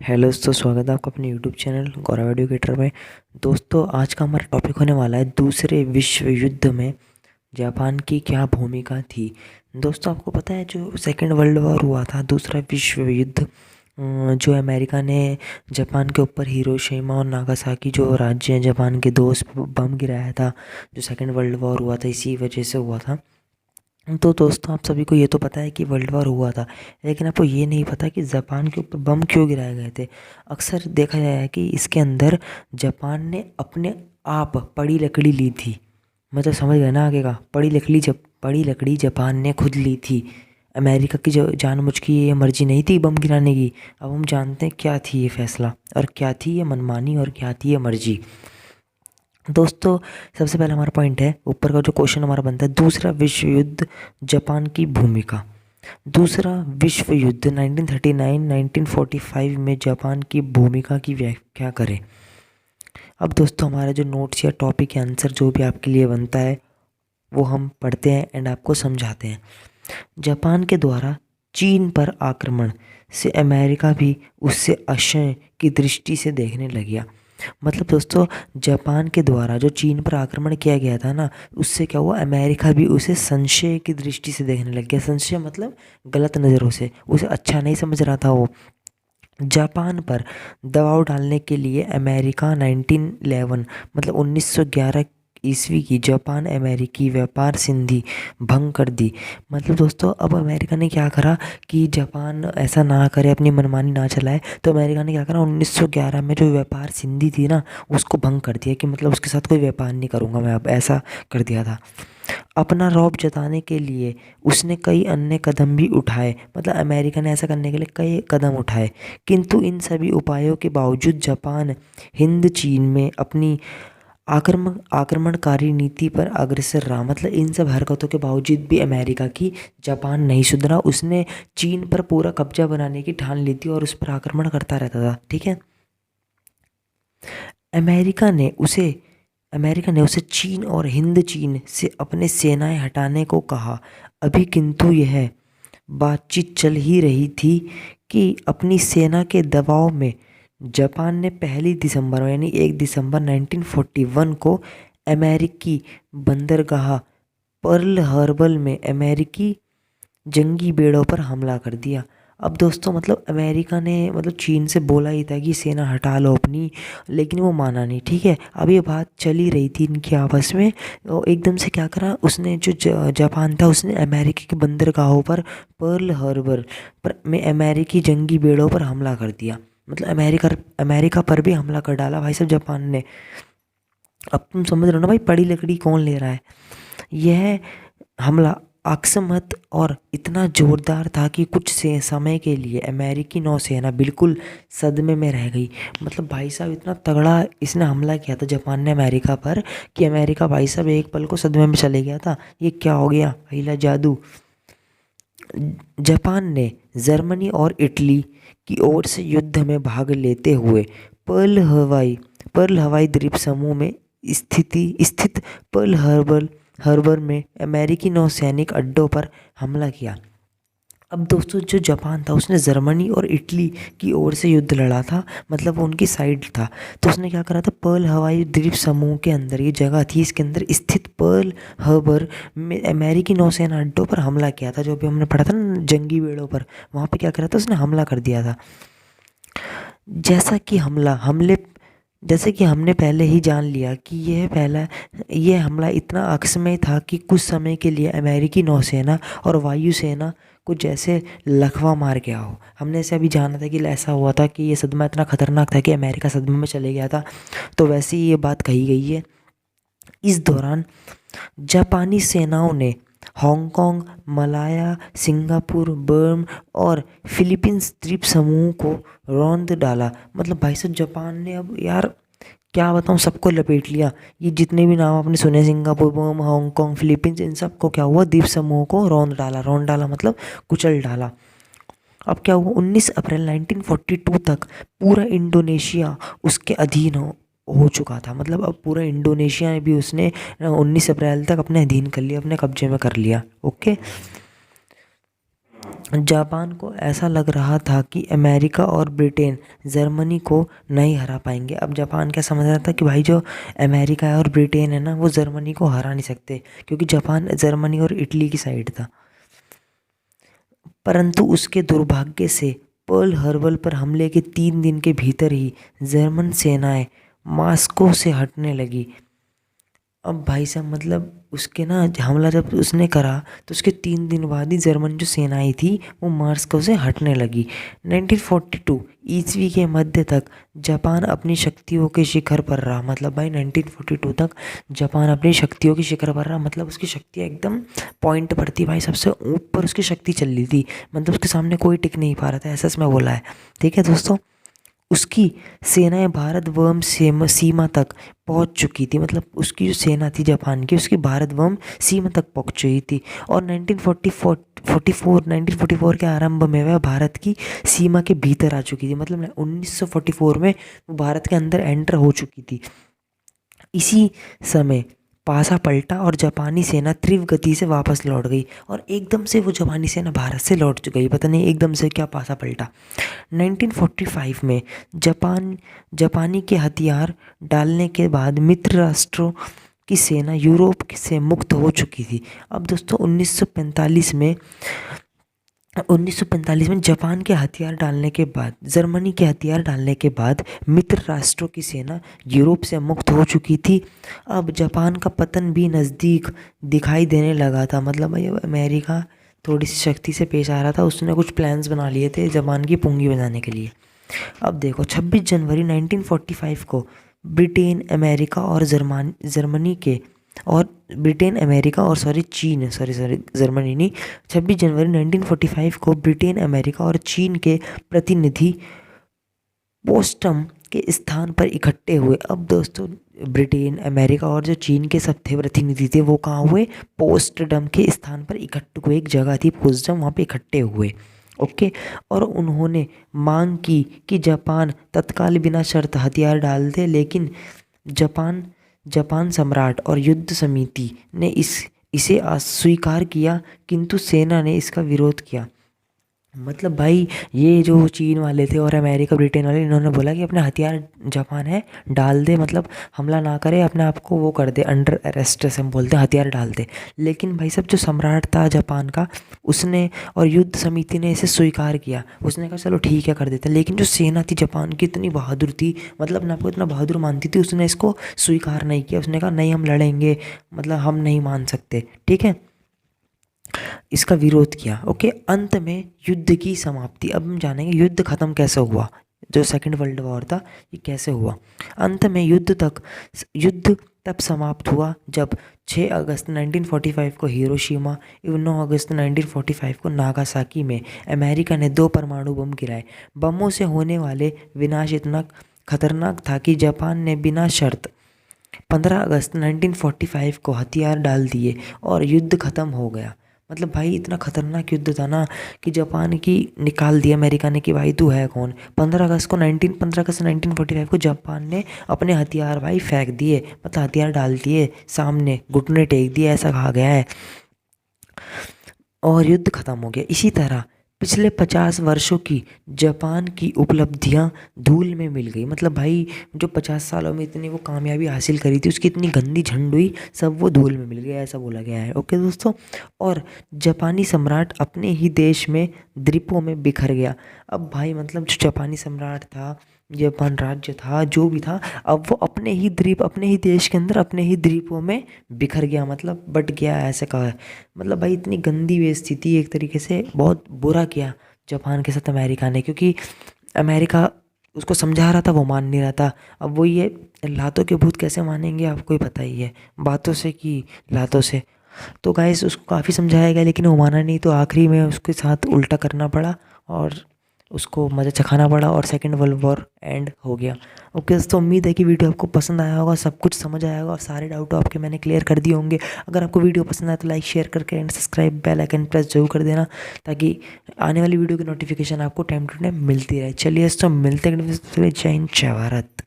Hello दोस्तों, स्वागत है आपका अपने यूट्यूब चैनल गौरव एडुकेटर में। दोस्तों, आज का हमारा टॉपिक होने वाला है दूसरे विश्व युद्ध में जापान की क्या भूमिका थी। दोस्तों, आपको पता है जो सेकेंड वर्ल्ड वॉर हुआ था, दूसरा विश्व युद्ध, जो अमेरिका ने जापान के ऊपर हिरोशिमा और नागासाकी जो राज्य हैं जापान के, दो उस पे बम गिराया था। जो सेकेंड वर्ल्ड वॉर हुआ था इसी वजह से हुआ था। तो दोस्तों, आप सभी को ये तो पता है कि वर्ल्ड वॉर हुआ था, लेकिन आपको ये नहीं पता कि जापान के ऊपर बम क्यों गिराए गए थे। अक्सर देखा जाए है कि इसके अंदर जापान ने अपने आप पड़ी लकड़ी ली थी। मतलब समझ गए ना आगे का? पड़ी लकड़ी जापान ने खुद ली थी। अमेरिका की जो जानबूझ की ये मर्जी नहीं थी बम गिराने की। अब हम जानते हैं क्या थी ये फैसला, और क्या थी ये मनमानी, और क्या थी ये मर्जी। दोस्तों, सबसे पहला हमारा पॉइंट है, ऊपर का जो क्वेश्चन हमारा बनता है, दूसरा विश्व युद्ध जापान की भूमिका। दूसरा विश्व युद्ध 1939-1945 में जापान की भूमिका की व्याख्या करें। अब दोस्तों, हमारा जो नोट्स या टॉपिक या आंसर जो भी आपके लिए बनता है वो हम पढ़ते हैं एंड आपको समझाते हैं। जापान के द्वारा चीन पर आक्रमण से अमेरिका भी उससे अक्षय की दृष्टि से देखने लग गया। मतलब दोस्तों, जापान के द्वारा जो चीन पर आक्रमण किया गया था ना, उससे क्या हुआ, अमेरिका भी उसे संशय की दृष्टि से देखने लग गया। संशय मतलब गलत नज़रों से, उसे अच्छा नहीं समझ रहा था वो। जापान पर दबाव डालने के लिए अमेरिका 1911 मतलब 1911 ईस्वी की जापान अमेरिकी व्यापार संधि भंग कर दी। मतलब दोस्तों, अब अमेरिका ने क्या करा कि जापान ऐसा ना करे, अपनी मनमानी ना चलाए, तो अमेरिका ने क्या करा, 1911 में जो व्यापार संधि थी ना, उसको भंग कर दिया कि मतलब उसके साथ कोई व्यापार नहीं करूँगा मैं, अब ऐसा कर दिया था। अपना रौब जताने के लिए उसने कई अन्य कदम भी उठाए। मतलब अमेरिका ने ऐसा करने के लिए कई कदम उठाए, किंतु इन सभी उपायों के बावजूद जापान हिंद चीन में अपनी आक्रमणकारी नीति पर अग्रसर रहा। मतलब इन सब हरकतों के बावजूद भी अमेरिका की जापान नहीं सुधरा, उसने चीन पर पूरा कब्जा बनाने की ठान ली थी और उस पर आक्रमण करता रहता था। ठीक है। अमेरिका ने उसे अमेरिका ने उसे चीन और हिंद चीन से अपने सेनाएं हटाने को कहा। अभी किंतु यह बातचीत चल ही रही थी कि अपनी सेना के दबाव में जापान ने 1 दिसंबर यानी 1 दिसंबर 1941 को अमेरिकी बंदरगाह पर्ल हार्बर में अमेरिकी जंगी बेड़ों पर हमला कर दिया। अब दोस्तों, मतलब अमेरिका ने मतलब चीन से बोला ही था कि सेना हटा लो अपनी, लेकिन वो माना नहीं। ठीक है। अब ये बात चली रही थी इनकी आपस में, और एकदम से क्या करा उसने, जो जापान था, उसने अमेरिका के बंदरगाहों पर पर्ल हार्बर पर में अमेरिकी जंगी बेड़ों पर हमला कर दिया। मतलब अमेरिका पर भी हमला कर डाला भाई साहब जापान ने। अब तुम समझ रहे हो ना भाई, पड़ी लकड़ी कौन ले रहा है। यह हमला आक्समत और इतना जोरदार था कि कुछ से समय के लिए अमेरिकी नौसेना बिल्कुल सदमे में रह गई। मतलब भाई साहब, इतना तगड़ा इसने हमला किया था जापान ने अमेरिका पर कि अमेरिका भाई साहब एक पल को सदमे में चले गया था। ये क्या हो गया, हीला जादू। जापान ने जर्मनी और इटली की ओर से युद्ध में भाग लेते हुए पर्ल हवाई द्वीप समूह में स्थित पर्ल हार्बर में अमेरिकी नौसैनिक अड्डों पर हमला किया। अब दोस्तों, जो जापान था उसने जर्मनी और इटली की ओर से युद्ध लड़ा था, मतलब वो उनकी साइड था। तो उसने क्या करा था, पर्ल हवाई द्वीप समूह के अंदर ये जगह थी, इसके अंदर स्थित पर्ल हार्बर में अमेरिकी नौसेना अड्डों पर हमला किया था। जो भी हमने पढ़ा था ना, जंगी बेड़ों पर, वहाँ पे क्या करा था, उसने हमला कर दिया था। जैसा कि जैसे कि हमने पहले ही जान लिया कि यह हमला इतना अकस्मात था कि कुछ समय के लिए अमेरिकी नौसेना और वायुसेना को जैसे लकवा मार गया हो। हमने ऐसे अभी जाना था कि ऐसा हुआ था कि ये सदमा इतना खतरनाक था कि अमेरिका सदमे में चले गया था, तो वैसे ही ये बात कही गई है। इस दौरान जापानी सेनाओं ने हांगकांग, मलाया, सिंगापुर, बर्म और फिलीपींस द्वीप समूह को रौंद डाला। मतलब भाई साहब, जापान ने अब यार क्या बताऊँ, सबको लपेट लिया। ये जितने भी नाम आपने सुने, सिंगापुर, बर्म, हांगकांग, फिलीपींस, इन सब को क्या हुआ, द्वीप समूह को रौंद डाला मतलब कुचल डाला। अब क्या हुआ, 19 अप्रैल 1942 तक पूरा इंडोनेशिया उसके अधीन हो चुका था। मतलब अब पूरा इंडोनेशिया ने भी उसने 19 अप्रैल तक अपने अधीन कर लिया, अपने कब्जे में कर लिया। ओके। जापान को ऐसा लग रहा था कि अमेरिका और ब्रिटेन जर्मनी को नहीं हरा पाएंगे। अब जापान क्या समझ रहा था कि भाई जो अमेरिका है और ब्रिटेन है ना, वो जर्मनी को हरा नहीं सकते, क्योंकि जापान जर्मनी और इटली की साइड था। परंतु उसके दुर्भाग्य से पर्ल हार्बर पर हमले के 3 दिन के भीतर ही जर्मन सेनाएं मॉस्को से हटने लगी। अब भाई साहब मतलब उसके ना हमला जब उसने करा तो उसके 3 दिन बाद ही जर्मन जो सेनाएं थी वो मॉस्को से हटने लगी। 1942 ईस्वी के मध्य तक जापान अपनी शक्तियों के शिखर पर रहा। मतलब भाई 1942 तक जापान अपनी शक्तियों के शिखर पर रहा, मतलब उसकी शक्तियाँ एकदम पॉइंट पर थी भाई, सबसे ऊपर उसकी शक्ति चल रही थी, मतलब उसके सामने कोई टिक नहीं पा रहा था, ऐसा इसमें बोला है। ठीक है दोस्तों, उसकी सेनाएं भारत वर्म सीमा तक पहुंच चुकी थी। मतलब उसकी जो सेना थी जापान की, उसकी भारत वर्म सीमा तक पहुंच चुकी थी और 1944 के आरंभ में वह भारत की सीमा के भीतर आ चुकी थी। मतलब 1944 में वो भारत के अंदर एंटर हो चुकी थी। इसी समय पासा पलटा और जापानी सेना तीव्र गति से वापस लौट गई और एकदम से वो जापानी सेना भारत से लौट गई। पता नहीं एकदम से क्या पासा पलटा। 1945 में जापानी के हथियार डालने के बाद मित्र राष्ट्रों की सेना यूरोप से मुक्त हो चुकी थी। अब दोस्तों 1945 में जापान के हथियार डालने के बाद, जर्मनी के हथियार डालने के बाद मित्र राष्ट्रों की सेना यूरोप से मुक्त हो चुकी थी। अब जापान का पतन भी नज़दीक दिखाई देने लगा था। मतलब भाई अमेरिका थोड़ी सी शक्ति से पेश आ रहा था, उसने कुछ प्लान्स बना लिए थे जापान की पूंगी बजाने के लिए। अब देखो 26 जनवरी 1945 को ब्रिटेन अमेरिका और जर्मनी के और ब्रिटेन अमेरिका और चीन, जर्मनी नहीं, 26 जनवरी 1945 को ब्रिटेन अमेरिका और चीन के प्रतिनिधि पोस्टम के स्थान पर इकट्ठे हुए। अब दोस्तों ब्रिटेन अमेरिका और जो चीन के सब थे प्रतिनिधि थे, वो कहाँ हुए? पोस्टडम के स्थान पर इकट्ठे हुए। एक जगह थी पोस्टडम, वहाँ पे इकट्ठे हुए। ओके, और उन्होंने मांग की कि जापान तत्काल बिना शर्त हथियार डाल दे, लेकिन जापान सम्राट और युद्ध समिति ने इसे अस्वीकार किया, किंतु सेना ने इसका विरोध किया। मतलब भाई ये जो चीन वाले थे और अमेरिका ब्रिटेन वाले, इन्होंने बोला कि अपने हथियार जापान है डाल दे, मतलब हमला ना करे, अपने आप को वो कर दे, अंडर अरेस्ट जैसे हम बोलते हैं, हथियार डाल दे। लेकिन भाई साहब जो सम्राट था जापान का, उसने और युद्ध समिति ने इसे स्वीकार किया। उसने कहा चलो ठीक है कर देते हैं। लेकिन जो सेना थी जापान की इतनी बहादुर थी, मतलब अपने आपको इतना बहादुर मानती थी, उसने इसको स्वीकार नहीं किया। उसने कहा नहीं हम लड़ेंगे, मतलब हम नहीं मान सकते, ठीक है, इसका विरोध किया। ओके, अंत में युद्ध की समाप्ति। अब हम जानेंगे युद्ध खत्म कैसे हुआ, जो सेकंड वर्ल्ड वॉर था ये कैसे हुआ। अंत में युद्ध तब समाप्त हुआ जब 6 अगस्त 1945 को हिरोशिमा एवं 9 अगस्त 1945 को नागासाकी में अमेरिका ने 2 परमाणु बम गिराए। बमों से होने वाले विनाश इतना खतरनाक था कि जापान ने बिना शर्त 15 अगस्त 1945 को हथियार डाल दिए और युद्ध खत्म हो गया। मतलब भाई इतना खतरनाक युद्ध था ना कि जापान की निकाल दिया अमेरिका ने कि भाई तू है कौन। 15 अगस्त 1945 को जापान ने अपने हथियार भाई फेंक दिए, मतलब हथियार डाल दिए सामने, घुटने टेक दिए, ऐसा कहा गया है, और युद्ध खत्म हो गया। इसी तरह पिछले 50 वर्षों की जापान की उपलब्धियां धूल में मिल गई। मतलब भाई जो 50 सालों में इतनी वो कामयाबी हासिल करी थी, उसकी इतनी गंदी झंड हुई, सब वो धूल में मिल गया, ऐसा बोला गया है। ओके दोस्तों, और जापानी सम्राट अपने ही देश में द्वीपों में बिखर गया। अब भाई मतलब जो जापानी सम्राट था, जापान राज्य था, जो भी था, अब वो अपने ही द्वीप, अपने ही देश के अंदर अपने ही द्वीपों में बिखर गया, मतलब बट गया, ऐसे कहा है। मतलब भाई इतनी गंदी बेइज्जती, एक तरीके से बहुत बुरा किया जापान के साथ अमेरिका ने, क्योंकि अमेरिका उसको समझा रहा था, वो मान नहीं रहा था। अब वो ये लातों के भूत कैसे मानेंगे, आपको ही पता ही है, बातों से कि लातों से। तो गाइस उसको काफ़ी समझाया गया लेकिन वो माना नहीं, तो आखिरी में उसके साथ उल्टा करना पड़ा और उसको मज़ा चखाना पड़ा और सेकेंड वर्ल्ड वॉर एंड हो गया। ओके दोस्तों, उम्मीद है कि वीडियो आपको पसंद आया होगा, सब कुछ समझ आया होगा और सारे डाउट आपके मैंने क्लियर कर दिए होंगे। अगर आपको वीडियो पसंद आए तो लाइक शेयर करके and subscribe bell icon press जरूर कर देना, ताकि आने वाली वीडियो की नोटिफिकेशन आपको टाइम टू टाइम मिलती रहे। चलिए दोस्तों मिलते हैं, जय हिंद जय भारत।